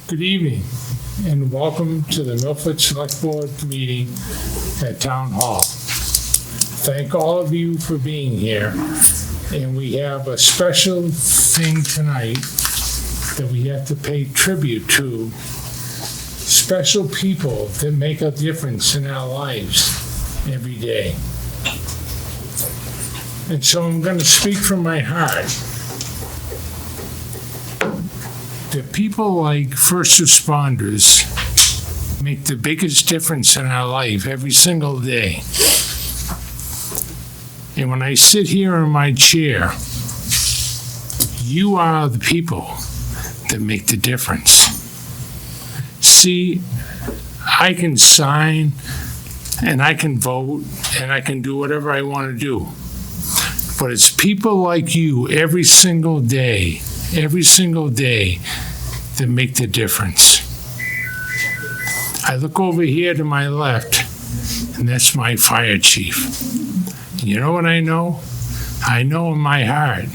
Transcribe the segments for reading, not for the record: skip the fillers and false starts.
Good evening, and welcome to the Milford Select Board meeting at Town Hall. Thank all of you for being here, and we have a special thing tonight that we have to pay tribute to special people that make a difference in our lives every day. And so I'm going to speak from my heart. That people like first responders make the biggest difference in our life every single day. And when I sit here in my chair, you are the people that make the difference. See, I can sign and I can vote and I can do whatever I want to do. But it's people like you every single day that make the difference. I look over here to my left, and that's my fire chief. You know what I know? I know in my heart,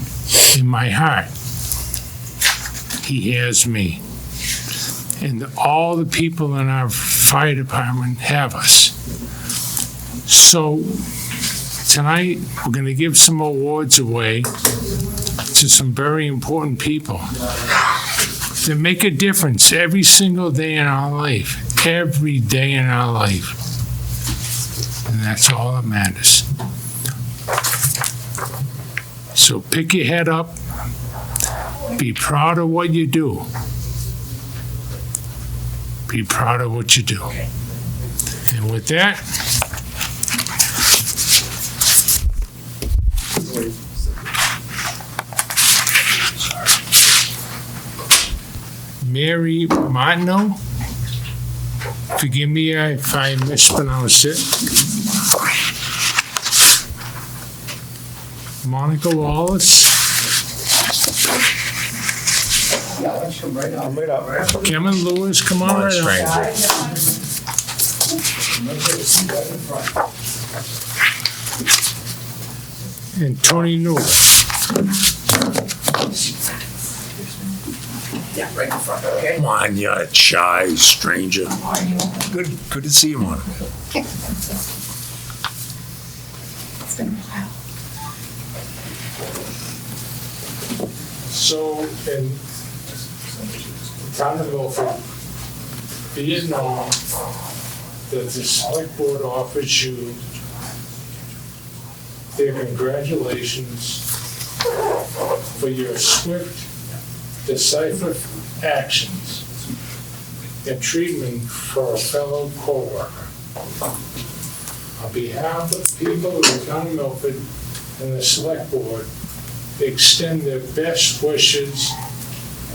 he hears me. And all the people in our fire department have us. So tonight, we're going to give some awards away to some very important people that make a difference every single day in our life, every day in our life. And that's all that matters. So pick your head up, be proud of what you do. Be proud of what you do. And with that, Mary Martineau, forgive me if I mispronounced it. Monica Wallace. Come right up. Kevin Lewis, come on right up. And Tony Newell. Yeah, right in front, okay? Come on, you shy stranger. Good to see you, Monica. It's been a while. So, in town of Milford, be it known that the select board offers you their congratulations for your swift, decisive actions and treatment for a fellow co-worker. On behalf of the people of the town of Milford and the select board, they extend their best wishes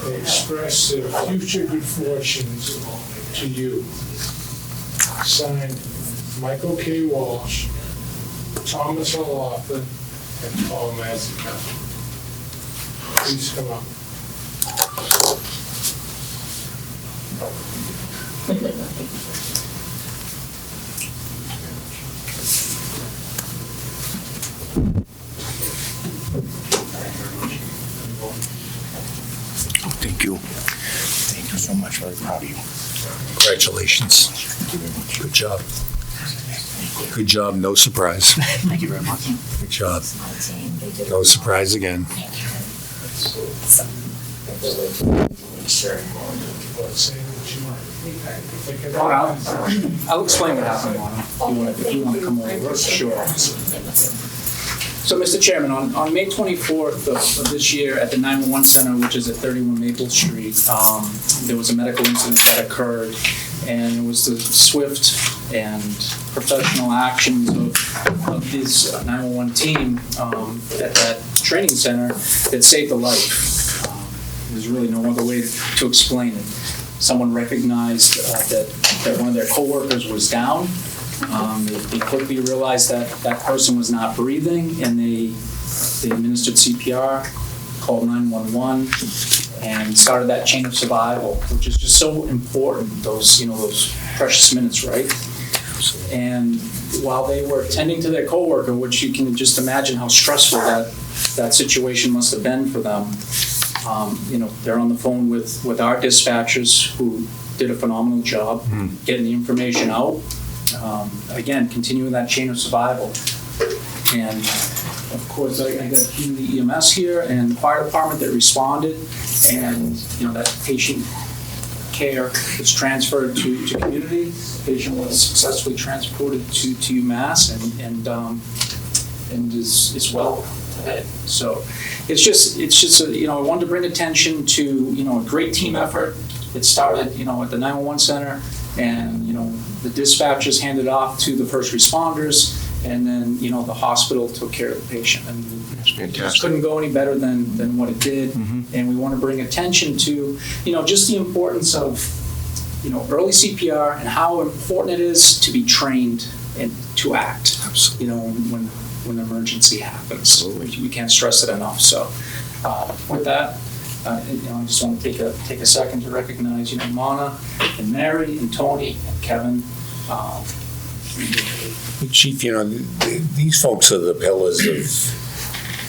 and express their future good fortunes to you. Signed, Michael K. Walsh, Thomas O'Loughlin, and Paul Mazzica. Please come up. Thank you. Thank you so much, very proud of you. Congratulations. Good job. Good job, no surprise. Thank you very much. Good job. No surprise again. I'll explain what happened, Lana, if you want to come over. Sure. So, Mr. Chairman, on May 24th of this year at the 911 Center, which is at 31 Maple Street, there was a medical incident that occurred, and it was the swift and professional actions of this 911 team at that training center that saved a life. There's really no other way to explain it. Someone recognized that one of their coworkers was down. They quickly realized that that person was not breathing, and they administered CPR, called 911, and started that chain of survival, which is just so important. Those precious minutes, right? And while they were tending to their coworker, which you can just imagine how stressful that situation must have been for them, They're on the phone with our dispatchers who did a phenomenal job getting the information out. Again, continuing that chain of survival. And of course, I got community EMS here and the fire department that responded, and that patient care was transferred to community. The patient was successfully transported to UMass and is well today. So it's just I wanted to bring attention to a great team effort. It started at the 911 center, and the dispatchers handed off to the first responders, and then the hospital took care of the patient. And it just couldn't go any better than what it did. And we want to bring attention to just the importance of early CPR and how important it is to be trained and to act. When an emergency happens. Absolutely. We can't stress it enough. So with that, I just want to take a second to recognize Mana and Mary and Tony and Kevin. Chief, these folks are the pillars of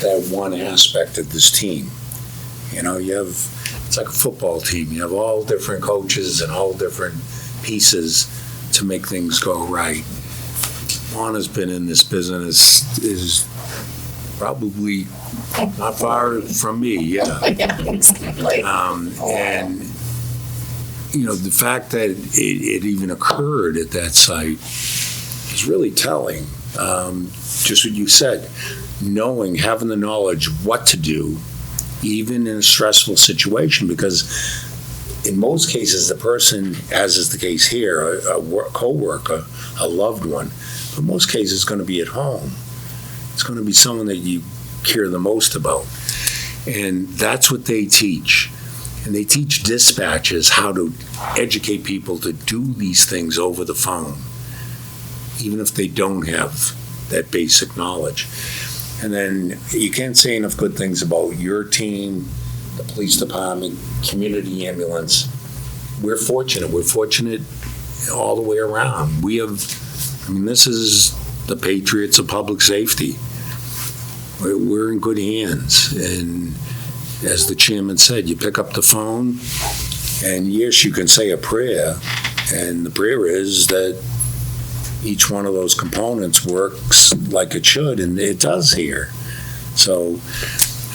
that one aspect of this team. It's like a football team. You have all different coaches and all different pieces to make things go right. Mana's been in this business is probably not far from me, yeah. And the fact that it even occurred at that site is really telling. Just what you said, having the knowledge what to do, even in a stressful situation, because in most cases the person, as is the case here, a co-worker, a loved one, but in most cases it's going to be at home. It's going to be someone that you care the most about. And that's what they teach. And they teach dispatchers how to educate people to do these things over the phone, even if they don't have that basic knowledge. And then you can't say enough good things about your team, the police department, community ambulance. We're fortunate. We're fortunate all the way around. This is the Patriots of public safety. We're in good hands. And as the chairman said, you pick up the phone, and yes, you can say a prayer, and the prayer is that each one of those components works like it should, and it does here. So,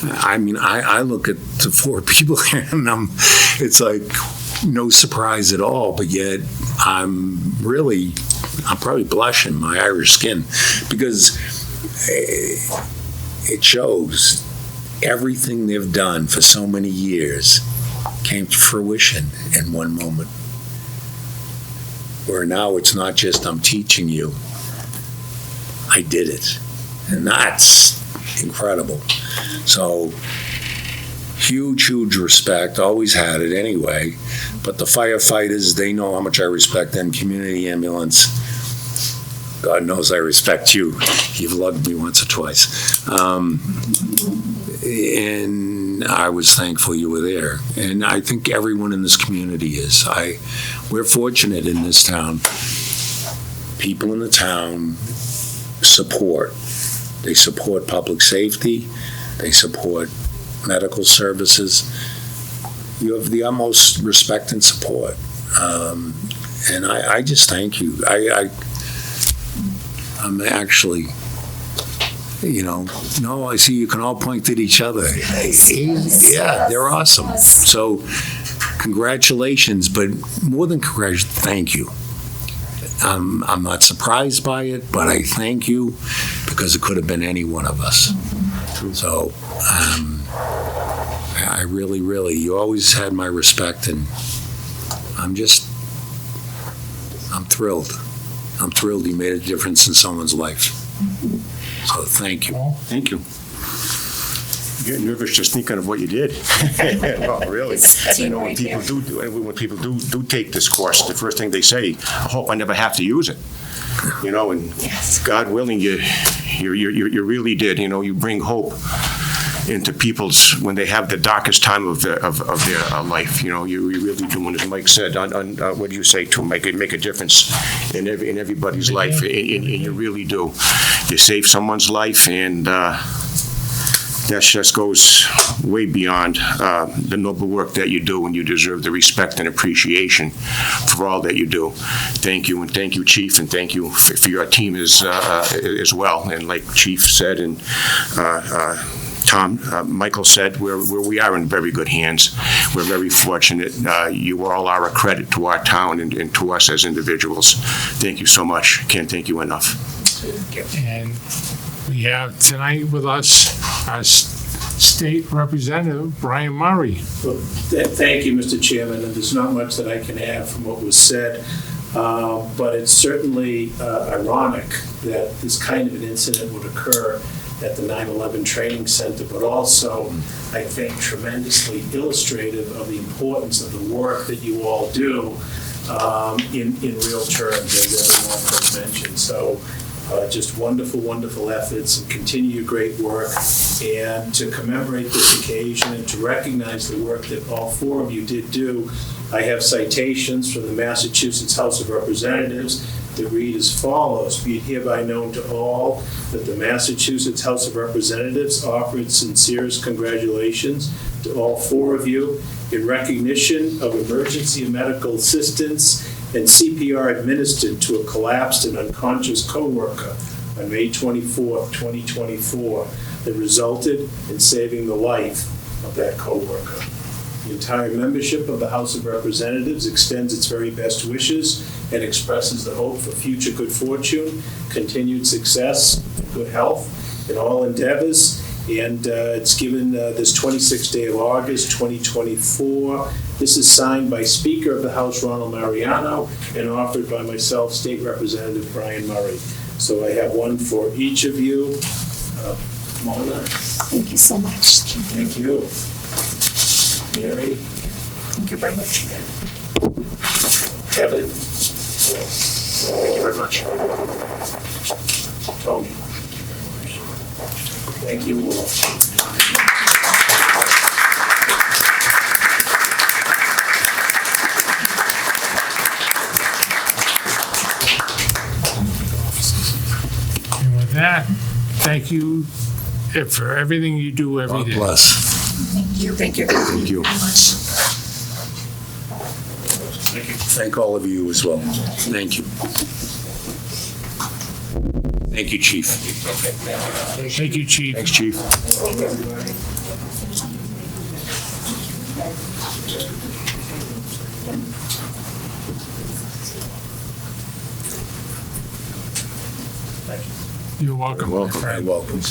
I look at the four people here, and it's like no surprise at all, but yet I'm probably blushing, my Irish skin, because it shows everything they've done for so many years came to fruition in one moment. Where now it's not just I'm teaching you, I did it. And that's incredible. So huge respect, always had it anyway. But the firefighters, they know how much I respect them. Community ambulance, God knows I respect you. You've lugged me once or twice. And I was thankful you were there. And I think everyone in this community is. We're fortunate in this town. People in the town support. They support public safety. They support medical services. You have the utmost respect and support. And I just thank you. I'm actually, no, I see you can all point at each other. Yeah, they're awesome. So congratulations, but more than congratulations, thank you. I'm not surprised by it, but I thank you because it could have been any one of us. So I really, you always had my respect, and I'm thrilled. I'm thrilled you made a difference in someone's life. So thank you. Thank you. I'm getting nervous just thinking of what you did. No, really. When people do take this course, the first thing they say, I hope I never have to use it. And yes. God willing, you really did. You bring hope into people's, when they have the darkest time of their life. You really do. And as Mike said, what do you say, to make a difference in everybody's life, and you really do. You save someone's life, and That just goes way beyond the noble work that you do, and you deserve the respect and appreciation for all that you do. Thank you, and thank you, Chief, and thank you for your team as well. And like Chief said, and Tom, Michael said, we are in very good hands. We're very fortunate. You all are a credit to our town and to us as individuals. Thank you so much. Can't thank you enough. And we have tonight with us our State Representative, Brian Murray. Well, thank you, Mr. Chairman, and there's not much that I can add from what was said, but it's certainly ironic that this kind of an incident would occur at the 9/11 Training Center, but also, I think, tremendously illustrative of the importance of the work that you all do in real terms, as everyone has mentioned. So just wonderful, wonderful efforts, and continue your great work. And to commemorate this occasion and to recognize the work that all four of you did do, I have citations from the Massachusetts House of Representatives that read as follows: "Be it hereby known to all that the Massachusetts House of Representatives offer its sincerest congratulations to all four of you in recognition of emergency medical assistance and CPR administered to a collapsed and unconscious coworker on May 24, 2024, that resulted in saving the life of that coworker. The entire membership of the House of Representatives extends its very best wishes and expresses the hope for future good fortune, continued success, and good health in all endeavors. And it's given this 26th day of August, 2024. This is signed by Speaker of the House, Ronald Mariano, and offered by myself, State Representative Brian Murray. So I have one for each of you. Mona. Thank you so much. Thank you. Mary. Thank you very much. Kevin. Thank you very much. Tony. Thank you all. And with that, thank you for everything you do every God day. bless. Thank you. Thank you. Thank all of you as well. Thank you. Thank you, Chief. Thank you, Chief. Thanks, Chief. You're welcome. You're welcome. You're welcome.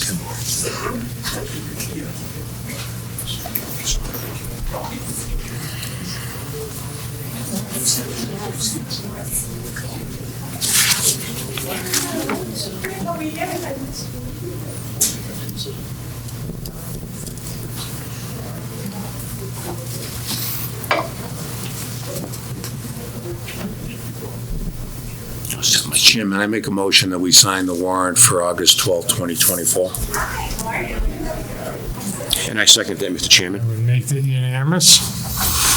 Mr. Chairman, I make a motion that we sign the warrant for August 12, 2024. And I second that, Mr. Chairman. We make that unanimous.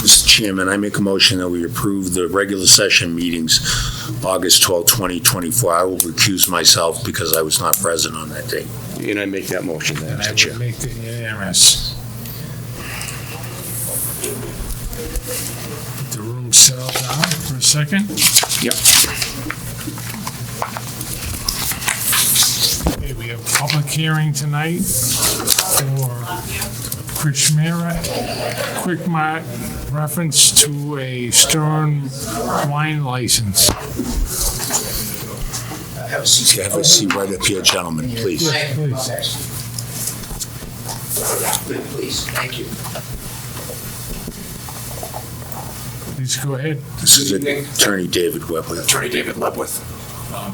Mr. Chairman, I make a motion that we approve the regular session meetings August 12, 2024. I will recuse myself because I was not present on that date. And I make that motion, And I Mr. would Chair. make that unanimous. The room settle down for a second. Yep. Okay, we have a public hearing tonight for Quick Mart reference to a Stern wine license. Have a seat right up here, gentlemen, please. Please. Please, thank you. Please go ahead. This is Attorney David Webley. Attorney David Lebwith.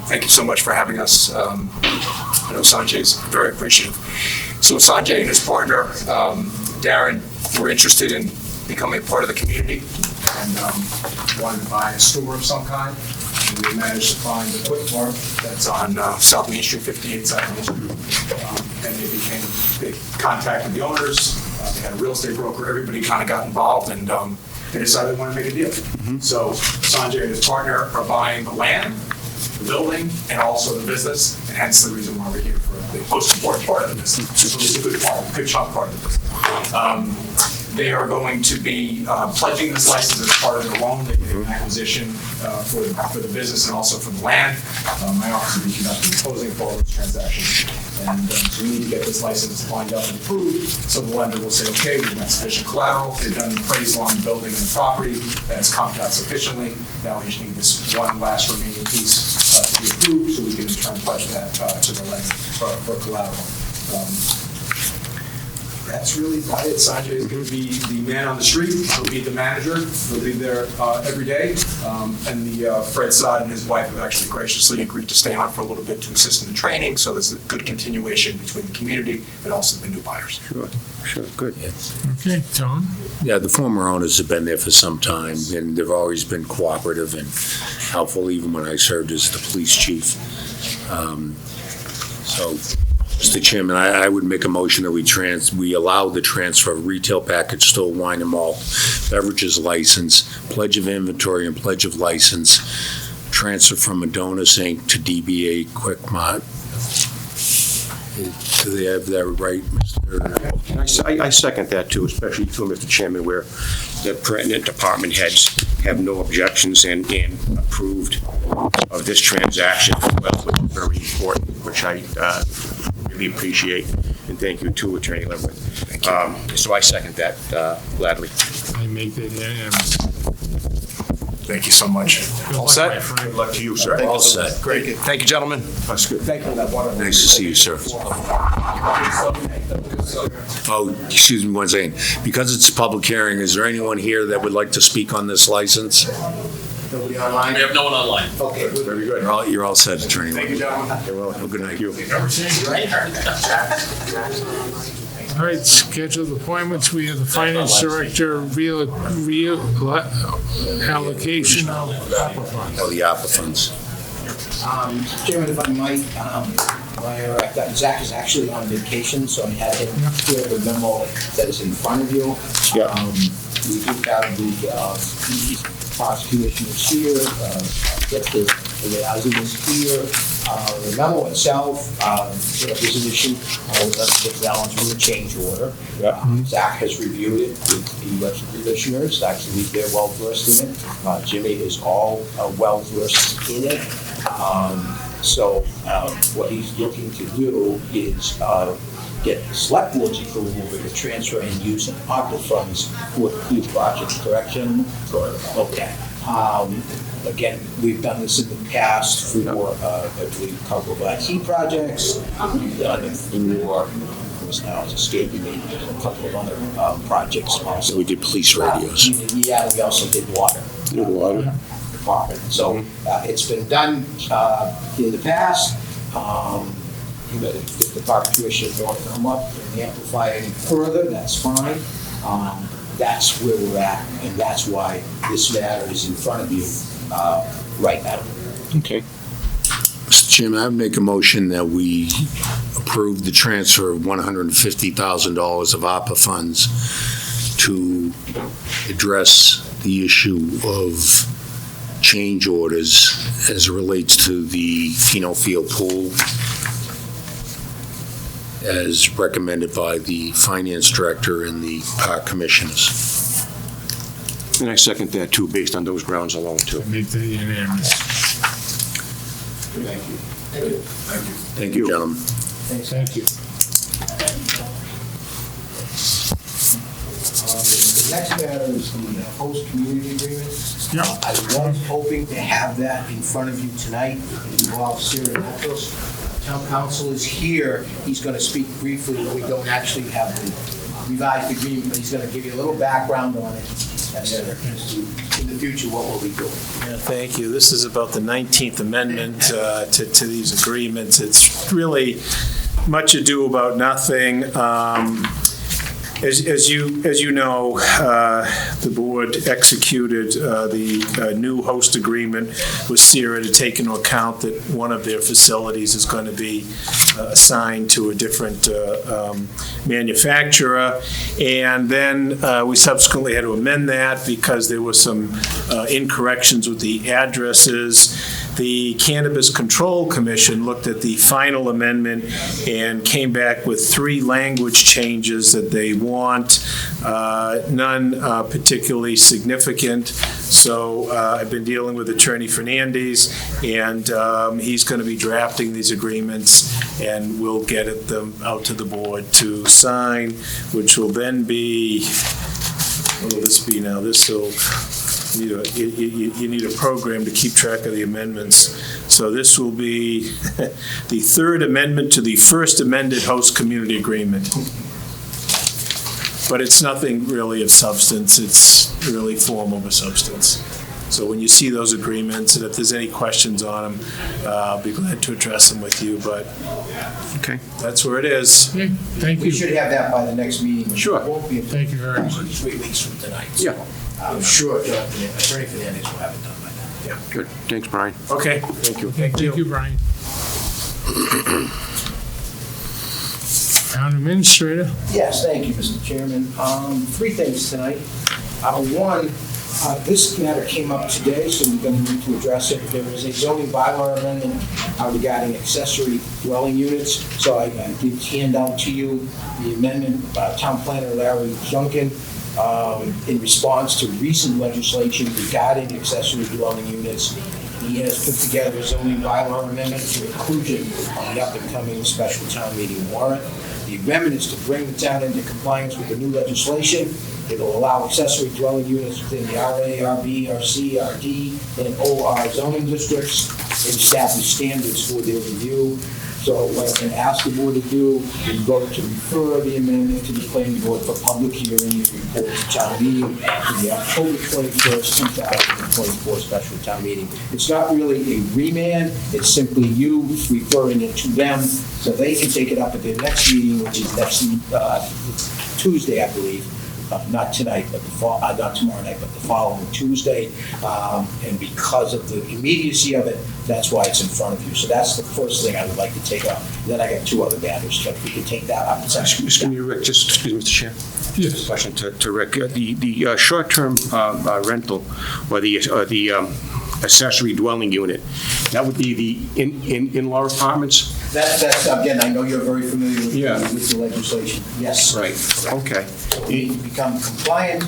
Thank you so much for having us. I know Sanjay's very appreciative. So Sanjay and his partner, Darren, were interested in becoming part of the community and wanted to buy a store of some kind. And we managed to find the Quick Mart that's on South Main Street, 58 South Main Street. And they contacted the owners. They had a real estate broker. Everybody kind of got involved, and they decided they wanted to make a deal. So Sanjay and his partner are buying the land the building and also the business, and hence the reason why we're here for the most important part of the business, which is a good chunk part of the business. They are going to be pledging this license as part of their loan. They did an acquisition for the business and also for the land. My office will be conducting closing for all those transactions. And so we need to get this license lined up and approved, so the lender will say, okay, we've got sufficient collateral, they've done an appraisal on the building and the property, that's comped out sufficiently. Now we just need this one last remaining piece to be approved, so we can in turn pledge that to the lender for collateral. That's really about it. Sanjay is going to be the man on the street. He'll be the manager. He'll be there every day. And Fred Sod and his wife have actually graciously agreed to stay on for a little bit to assist in the training. So there's a good continuation between the community and also the new buyers. Sure, good. Okay, Tom? Yeah, the former owners have been there for some time, and they've always been cooperative and helpful, even when I served as the police chief. So, Mr. Chairman, I would make a motion that we allow the transfer of retail package store wine and malt beverages license, pledge of inventory and pledge of license, transfer from Adonis Inc. to DBA Quick Mart. Do they have that right, Mr.? I second that too, especially too, Mr. Chairman, where the pertinent department heads have no objections and approved of this transaction as well, which is very important, which I really appreciate. And thank you too, Attorney Leverett. Thank you. So I second that gladly. I make that unanimous. Thank you so much. All set? Good luck to you, sir. All set. Great. Thank you, gentlemen. That's good. Thank you for that water. Nice to see you, sir. Oh, excuse me one second. Because it's a public hearing, is there anyone here that would like to speak on this license? Nobody online? We have no one online. Okay, good. Very good. You're all set, Attorney. Thank you, gentlemen. You're welcome. Good night. All right, scheduled appointments. We have the finance director real allocation of ARPA funds. Oh, the ARPA funds. Chairman, if I might, Zach is actually on vacation, so I had him here the memo that is in front of you. Yeah. We do have the prosecution is here, the housing is here. The memo itself, there's an issue with the balance from the change order. Zach has reviewed it with the commissioners. Actually, they're well versed in it. Jimmy is all well versed in it. So what he's looking to do is get select board's approval for the transfer and use of ARPA funds for the project, correct, gentlemen? Okay. Again, we've done this in the past for, I believe, a couple of IT projects. We've done it for, who's now escaping me, a couple of other projects also. So we did police radios. Yeah, we also did water. Department. So it's been done in the past. If the park commission want to come up and amplify any further, that's fine. That's where we're at, and that's why this matter is in front of you right now. Okay. Mr. Chairman, I would make a motion that we approve the transfer of $150,000 of ARPA funds to address the issue of change orders as it relates to the Pheno Field pool, as recommended by the finance director and the park commissioners. And I second that too, based on those grounds alone too. Make that unanimous. Thank you. Thank you, gentlemen. Thank you. The next matter is the host community agreement. Yeah. I was hoping to have that in front of you tonight. It involves Sarah Nichols. Town council is here. He's going to speak briefly, but we don't actually have the revised agreement, but he's going to give you a little background on it. As to, in the future, what we'll be doing. Yeah, thank you. This is about the 19th Amendment to these agreements. It's really much ado about nothing. As you know, the board executed the new host agreement with Sierra to take into account that one of their facilities is going to be assigned to a different manufacturer. And then we subsequently had to amend that because there were some incorrections with the addresses The Cannabis Control Commission looked at the final amendment and came back with 3 language changes that they want, none particularly significant. So I've been dealing with Attorney Fernandez, and he's going to be drafting these agreements, and we'll get them out to the board to sign, which will then be, what will this be now? This will, you need a program to keep track of the amendments. So this will be the 3rd amendment to the first amended host community agreement. But it's nothing really of substance, it's really form over substance. So when you see those agreements, and if there's any questions on them, I'll be glad to address them with you, but Okay. that's where it is. Thank We you. should have that by the next meeting. Sure. It won't be Thank you very much. 3 weeks from tonight. Yeah. So I'm sure Attorney Fernandez will have it done by then. Good. Thanks, Brian. Okay. Thank you. Thank you, Brian. Town Administrator? Yes, thank you, Mr. Chairman. 3 things tonight. One, this matter came up today, so we're going to need to address it. There was a zoning bylaw amendment regarding accessory dwelling units. So I did hand out to you the amendment by Town Planner Larry Junkin in response to recent legislation regarding accessory dwelling units. He has put together a zoning bylaw amendment to inclusion on the up-and-coming special town meeting warrant. The amendment is to bring the town into compliance with the new legislation. It will allow accessory dwelling units within the RA, RB, RC, RD, and OR zoning districts and establish standards for their review. So what I'm going to ask the board to do is vote to refer the amendment to the planning board for public hearing and report to town meeting for the October 21st, 2024 special town meeting. It's not really a remand, it's simply you referring it to them so they can take it up at their next meeting, which is next Tuesday, I believe. Not tonight, but not tomorrow night, but the following Tuesday. And because of the immediacy of it, that's why it's in front of you. So that's the first thing I would like to take up. Then I got 2 other matters, but we can take that up. Excuse me, Rick, excuse me, Mr. Chair. Yes. Question to Rick. The short-term rental or the accessory dwelling unit, that would be the in-law apartments? That's, again, I know you're very familiar with Yeah. with the legislation. Yes. Right, okay. We need to become compliant.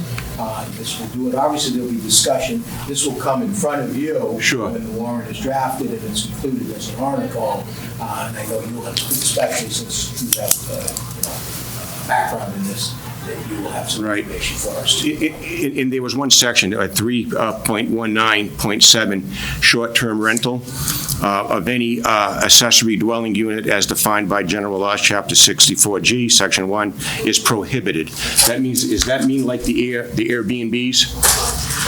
This will do it. Obviously, there'll be discussion. This will come in front of you. Sure. When the warrant is drafted and it's included as an article. And I know you'll have, especially since you have background in this, that you will have some Right. information for us. And there was one section, 3.19.7, short-term rental of any accessory dwelling unit as defined by General Laws, Chapter 64G, Section 1, is prohibited. That means, does that mean like the Airbnbs,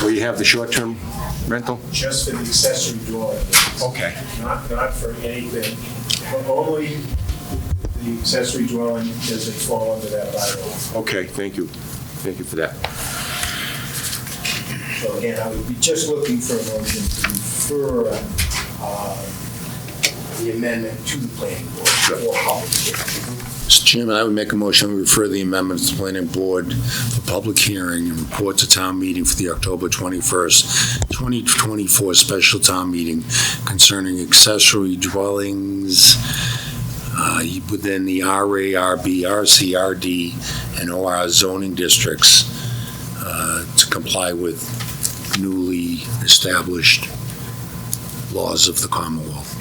where you have the short-term rental? Just for the accessory dwelling. Okay. Not for anything, but only the accessory dwelling doesn't fall under that bylaw. Okay, thank you. Thank you for that. So again, I would be just looking for a motion to refer the amendment to the planning board for public hearing. Mr. Chairman, I would make a motion to refer the amendment to the planning board for public hearing and report to town meeting for the October 21st, 2024 special town meeting concerning accessory dwellings within the RA, RB, RC, RD, and OR zoning districts to comply with newly established laws of the Commonwealth.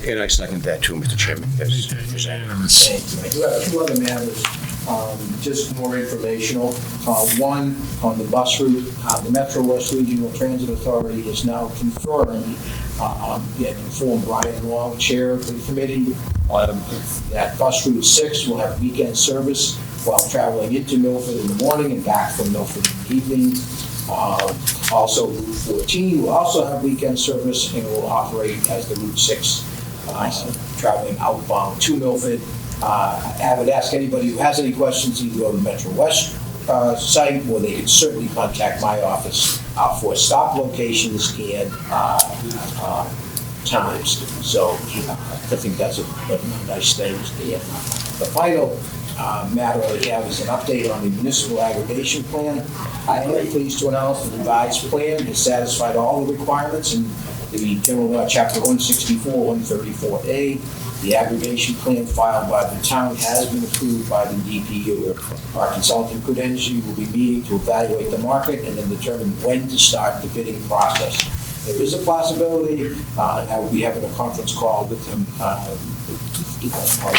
And I second that too, Mr. Chairman. Make Yes. that unanimous. Thank you. I do have 2 other matters, just more informational. One, on the bus route, the Metro West Regional Transit Authority has now confirmed, and informed Brian Long, Chair of the committee, that bus route 6 will have weekend service while traveling into Milford in the morning and back from Milford in the evening. Also, Route 14 will also have weekend service and will operate as the Route 6 traveling outbound to Milford. I would ask anybody who has any questions, either go to the Metro West site, or they can certainly contact my office for stop locations and times. So I think that's a nice thing. The final matter I have is an update on the municipal aggregation plan. I am pleased to announce the revised plan has satisfied all the requirements and the general law, chapter 164, 134A. The aggregation plan filed by the town has been approved by the DPU. Our consultant, Good Energy, will be meeting to evaluate the market and then determine when to start the bidding process. There is a possibility, I will be having a conference call with him on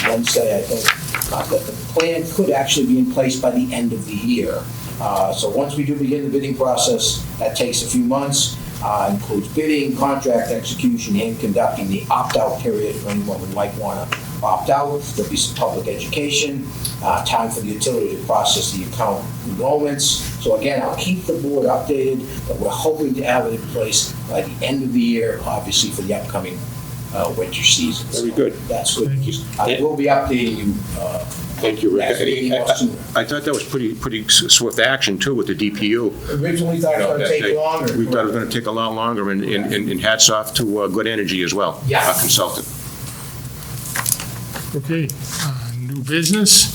Wednesday, I think, that the plan could actually be in place by the end of the year. So once we do begin the bidding process, that takes a few months. Includes bidding, contract execution, and conducting the opt-out period for anyone who might want to opt out. There'll be some public education, time for the utility to process the account enrollments. So again, I'll keep the board updated, but we're hoping to have it in place by the end of the year, obviously for the upcoming winter season. Very good. That's good news. I will be updating you. Thank you, Rick. Next meeting or sooner. I thought that was pretty swift action too with the DPU. Originally thought it was going to take longer. We thought it was going to take a lot longer, and hats off to Good Energy as well, Yeah. our consultant. Okay, new business?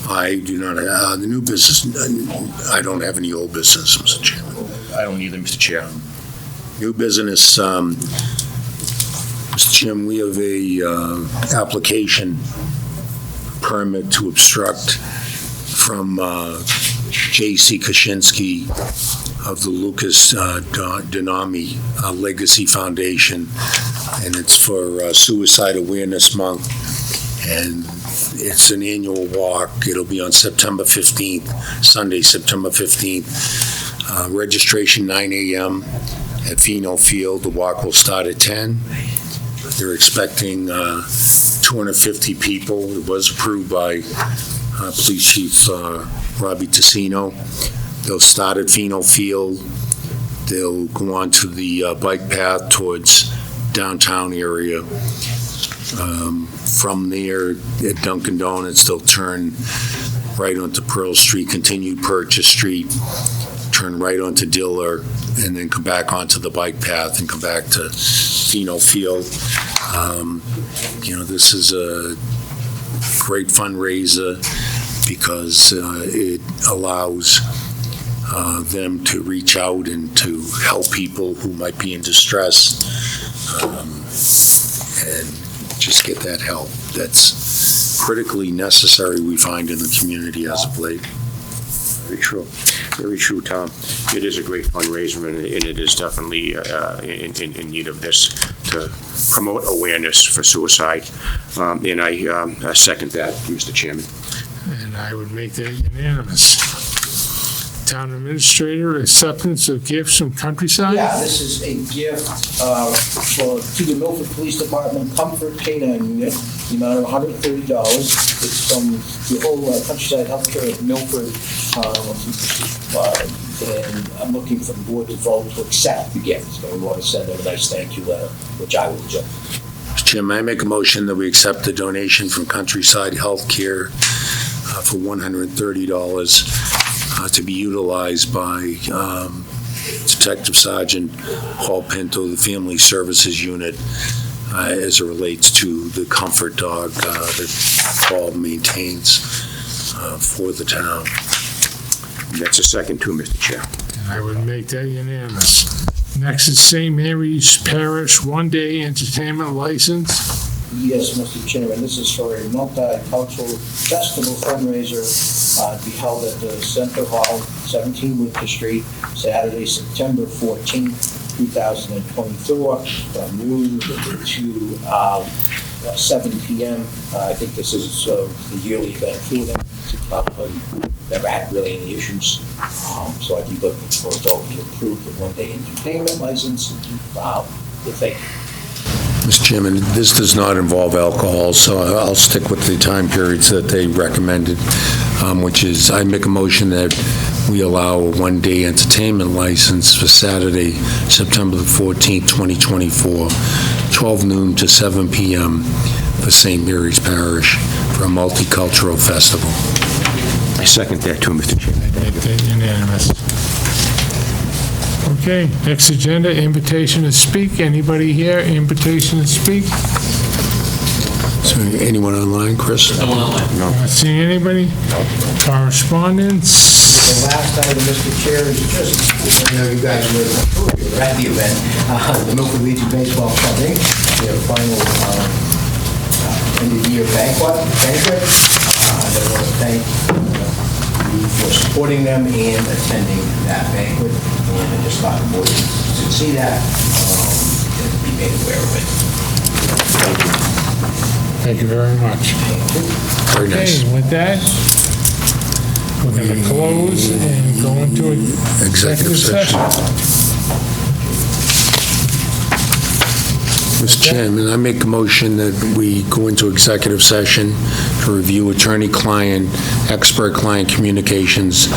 I do not, the new business, I don't have any old business, Mr. Chairman. I don't either, Mr. Chair. New business, Mr. Chairman, we have a application permit to obstruct from J.C. Kaczynski of the Lucas Denami Legacy Foundation, and it's for Suicide Awareness Month, and it's an annual walk. It'll be on September 15th, Sunday, September 15th. Registration 9 a.m. at Pheno Field. The walk will start at 10. They're expecting 250 people. It was approved by Police Chief Robbie Tassino. They'll start at Pheno Field. They'll go on to the bike path towards downtown area. From there, at Dunkin' Donuts, they'll turn right onto Pearl Street, continue Purchase Street, turn right onto Diller, and then come back onto the bike path and come back to Pheno Field. This is a great fundraiser because it allows them to reach out and to help people who might be in distress and just get that help. That's critically necessary, we find, in the community as of late. Very true. Very true, Tom. It is a great fundraiser, and it is definitely in need of this to promote awareness for suicide. And I second that, Mr. Chairman. And I would make that unanimous. Town Administrator, acceptance of gifts from Countryside? Yeah, this is a gift to the Milford Police Department Comfort K-9 unit, the amount of $130. It's from the whole Countryside Healthcare of Milford, and I'm looking for the board to vote to accept the gift. So we want to send them a nice thank you letter, which I will do. Mr. Chairman, I make a motion that we accept the donation from Countryside Healthcare for $130 to be utilized by Detective Sergeant Paul Pinto, the Family Services Unit, as it relates to the comfort dog that Paul maintains for the town. That's a second too, Mr. Chair. I would make that unanimous. Next is St. Mary's Parish one-day entertainment license. Yes, Mr. Chairman, this is for a multicultural festival fundraiser to be held at the Center Hall, 17 Winter Street, Saturday, September 14th, 2024, from noon to 7 p.m. I think this is the yearly event for them. Never had really any issues, so I'd be looking for a vote to approve the one-day entertainment license. Thank you. Mr. Chairman, this does not involve alcohol, so I'll stick with the time periods that they recommended, which is I make a motion that we allow a one-day entertainment license for Saturday, September the 14th, 2024, 12 noon to 7 p.m. for St. Mary's Parish for a multicultural festival. I second that too, Mr. Chairman. Make that unanimous. Okay, next agenda, invitation to speak. Anybody here, invitation to speak? So anyone online, Chris? Not seeing anybody? Correspondence? The last item, Mr. Chair, is just, I know you guys were at the event, the Milford Legion Baseball Club Inc., their final end-of-year banquet. I want to thank you for supporting them and attending that banquet, and I just thought the board should see that and be made aware of it. Thank you very much. Very nice. Okay, with that, we're going to close and go into executive session. Mr. Chairman, I make a motion that we go into executive session to review attorney-client, expert-client communications,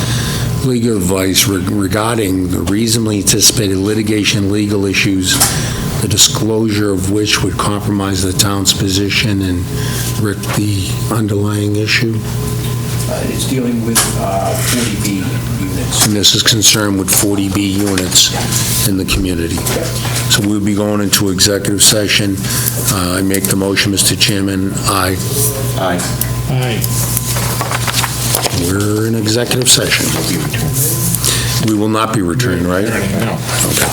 legal advice regarding the reasonably anticipated litigation, legal issues, the disclosure of which would compromise the town's position, and Rick, the underlying issue. It's dealing with 40B units. And this is concerned with 40B units in the community. So we'll be going into executive session. I make the motion, Mr. Chairman. Aye. Aye. We're in executive session. We will not be returning, right? No. Okay.